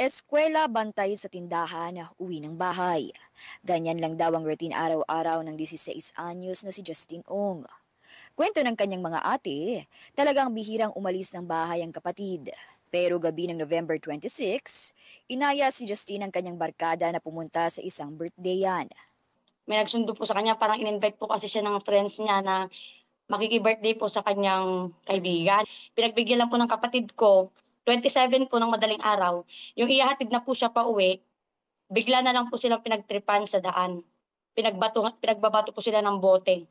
Eskwela, bantay sa tindahan, uwi ng bahay. Ganyan lang daw ang routine araw-araw ng 16 anyos na si Justin Ong. Kwento ng kanyang mga ate, talagang bihirang umalis ng bahay ang kapatid. Pero gabi ng November 26, inaya si Justin ang kanyang barkada na pumunta sa isang birthdayan. May nagsundo po sa kanya, parang in-invite po kasi siya ng friends niya na makiki-birthday po sa kanyang kaibigan. Pinagbigyan lang po ng kapatid ko, 27 po ng madaling araw, yung ihahatid na po siya pa uwi, bigla na lang po silang pinagtripan sa daan. Pinagbabato po sila ng bote.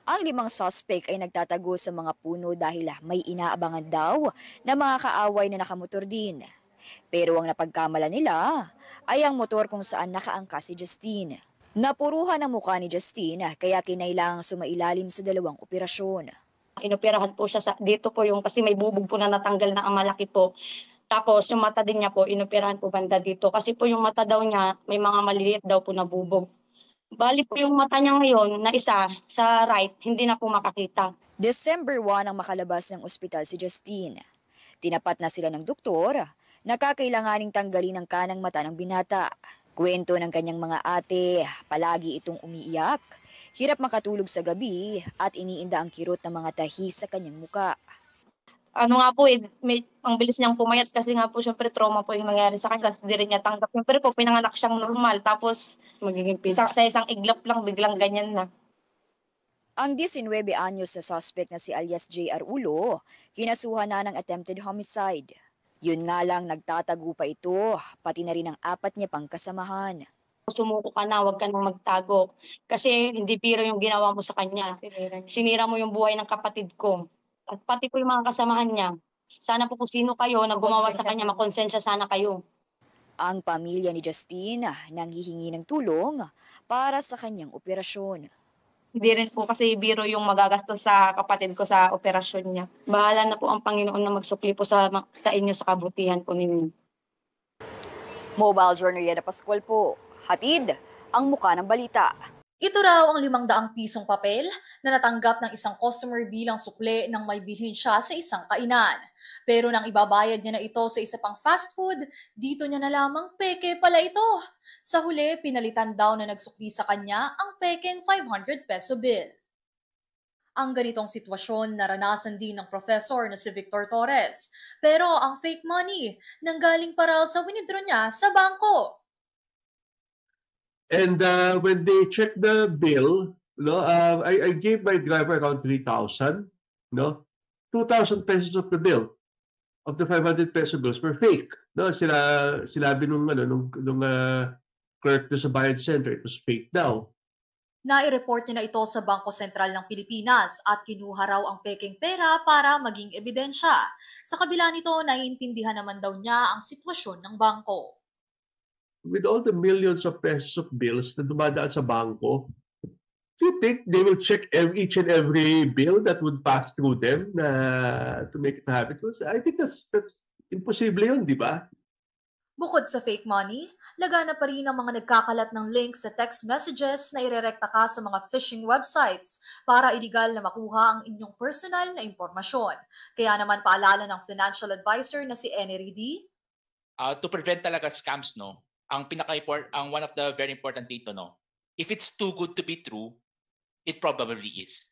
Ang 5 suspect ay nagtatago sa mga puno dahil may inaabangan daw na mga kaaway na nakamotor din. Pero ang napagkamala nila ay ang motor kung saan nakaangka si Justine. Napuruhan ang mukha ni Justine kaya kinailangang sumailalim sa 2 operasyon. Inoperahan po siya dito po yung kasi may bubog po na natanggal na ang malaki po. Tapos yung mata din niya po, inoperahan po banda dito. Kasi po yung mata daw niya, may mga maliliit daw po na bubog. Bali po yung mata niya ngayon na isa sa right, hindi na po makakita. December 1 ang makalabas ng ospital si Justine. Tinapat na sila ng doktor na kakailanganing tanggalin ang kanang mata ng binata. Kwento ng kanyang mga ate, palagi itong umiiyak, hirap makatulog sa gabi at iniinda ang kirot ng mga tahi sa kanyang muka. Ano nga po ang bilis niyang pumayat kasi nga po syempre trauma po yung nangyari sa kanya kasi di rin niya tanggap. Syempre po pinanganak siyang normal tapos magiging sa isang iglap lang biglang ganyan na. Ang 19 anyos na suspect na si alias J.R. Ulo, kinasuhan na ng attempted homicide. Yun nga lang nagtatago pa ito, pati na rin ang 4 niya pang kasamahan. Sumuko ka na, huwag ka nang magtago. Kasi hindi biro yung ginawa mo sa kanya. Sinira mo yung buhay ng kapatid ko. At pati po yung mga kasamahan niya. Sana po kung sino kayo na gumawa sa kanya, makonsensya sana kayo. Ang pamilya ni Justine nanghihingi ng tulong para sa kanyang operasyon. Hindi rin po kasi biro yung magagastos sa kapatid ko sa operasyon niya. Bahala na po ang Panginoon na magsukli po sa inyo sa kabutihan po ninyo. Mobile Journal Yeda Pascual po, hatid ang muka ng balita. Ito raw ang 500 pisong papel na natanggap ng isang customer bilang sukle nang may bilhin siya sa isang kainan. Pero nang ibabayad niya na ito sa isa pang fast food, dito niya na lamang peke pala ito. Sa huli, pinalitan daw na nagsukli sa kanya ang pekeng 500 peso bill. Ang ganitong sitwasyon naranasan din ng professor na si Victor Torres. Pero ang fake money nanggaling pa raw sa winidro niya sa bangko. And when they checked the bill, no, I gave my driver around 3,000. No, 2,000 pesos of the bill, of the 500 peso bills were fake. No, sinabi nung clerk sa Bayad Center, it was fake daw. Nai-report niya na ito sa Bangko Sentral ng Pilipinas at kinuha raw ang pekeng pera para maging ebidensya. Sa kabila nito, naiintindihan naman daw niya ang sitwasyon ng bangko. With all the millions of pesos of bills na dumadaan sa bangko, do you think they will check each and every bill that would pass through them to make it happen? Because I think that's imposible yun, di ba? Bukod sa fake money, lagana pa rin ang mga nagkakalat ng links sa text messages na irerekta ka sa mga phishing websites para iligal na makuha ang inyong personal na impormasyon. Kaya naman paalala ng financial advisor na si Enery D. To prevent talaga scams, no? Ang one of the very important dito, no? If it's too good to be true, it probably is.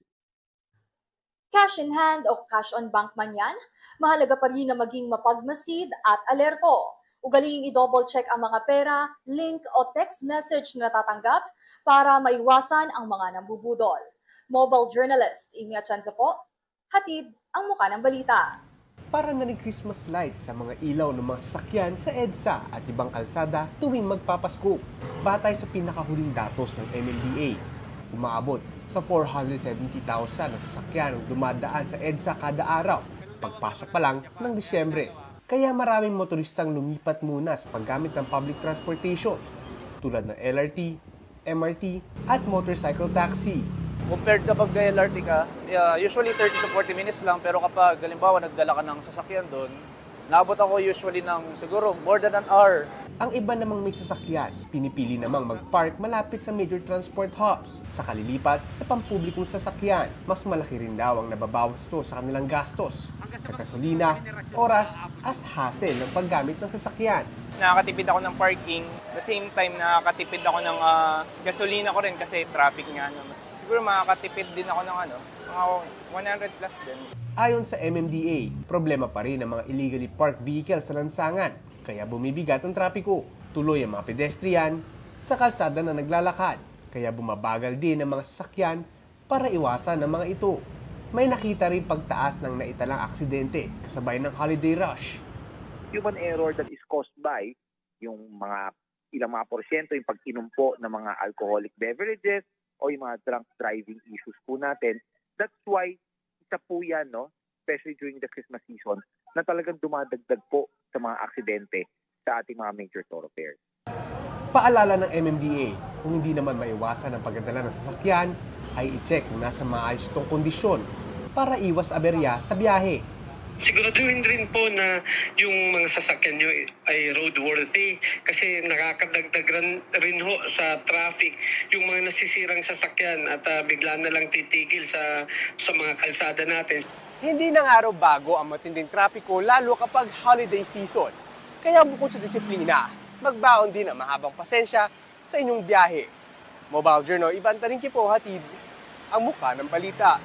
Cash in hand o cash on bank man yan, mahalaga pa rin na maging mapagmasid at alerto. Ugaliing i-double check ang mga pera, link o text message na natatanggap para maiwasan ang mga nambubudol. Mobile journalist Amy Atienza po, hatid ang muka ng balita. Para na rin Christmas lights sa mga ilaw ng mga sasakyan sa EDSA at ibang kalsada tuwing magpapasko. Batay sa pinakahuling datos ng MMDA, umaabot sa 470,000 na sasakyan ang dumadaan sa EDSA kada araw, pagpasok pa lang ng Disyembre. Kaya maraming motoristang lumipat muna sa paggamit ng public transportation tulad ng LRT, MRT at motorcycle taxi. Compared kapag LRT ka, usually 30 to 40 minutes lang, pero kapag halimbawa nagdala ka ng sasakyan doon, Naabot ako usually ng siguro more than an hour. Ang iba namang may sasakyan, pinipili namang mag-park malapit sa major transport hubs sa kalilipat sa pampublikong sasakyan. Mas malaki rin daw ang nababawas to sa kanilang gastos sa gasolina, oras at hassle ng paggamit ng sasakyan. Nakakatipid ako ng parking. The same time, nakakatipid ako ng gasolina ko rin kasi traffic nga naman. Siguro makakatipid din ako ng mga 100 plus din. Ayon sa MMDA, problema pa rin ang mga illegally parked vehicles sa lansangan. Kaya bumibigat ang trapiko. Tuloy ang mga pedestrian sa kalsada na naglalakad. Kaya bumabagal din ang mga sasakyan para iwasan ang mga ito. May nakita rin pagtaas ng naitalang aksidente kasabay ng holiday rush. Human error that is caused by yung mga ilang mga porsyento yung pag-inom po ng mga alcoholic beverages o yung mga drunk driving issues po natin. That's why isa po yan, no? Especially during the Christmas season, na talagang dumadagdag po sa mga aksidente sa ating mga major thoroughfares. Paalala ng MMDA, kung hindi naman maiwasan ang pagdadala ng sasakyan, ay i-check kung nasa maayos itong kondisyon para iwas aberya sa biyahe. Siguraduhin rin po na yung mga sasakyan nyo ay roadworthy kasi nakakadagdag rin ho sa traffic yung mga nasisirang sasakyan at bigla na lang titigil sa mga kalsada natin. Hindi na nga raw bago ang matinding trapiko lalo kapag holiday season. Kaya bukod sa disiplina, magbaon din ang mahabang pasensya sa inyong biyahe. Mobile Journal, Ivan Taringki po hatid ang mukha ng balita.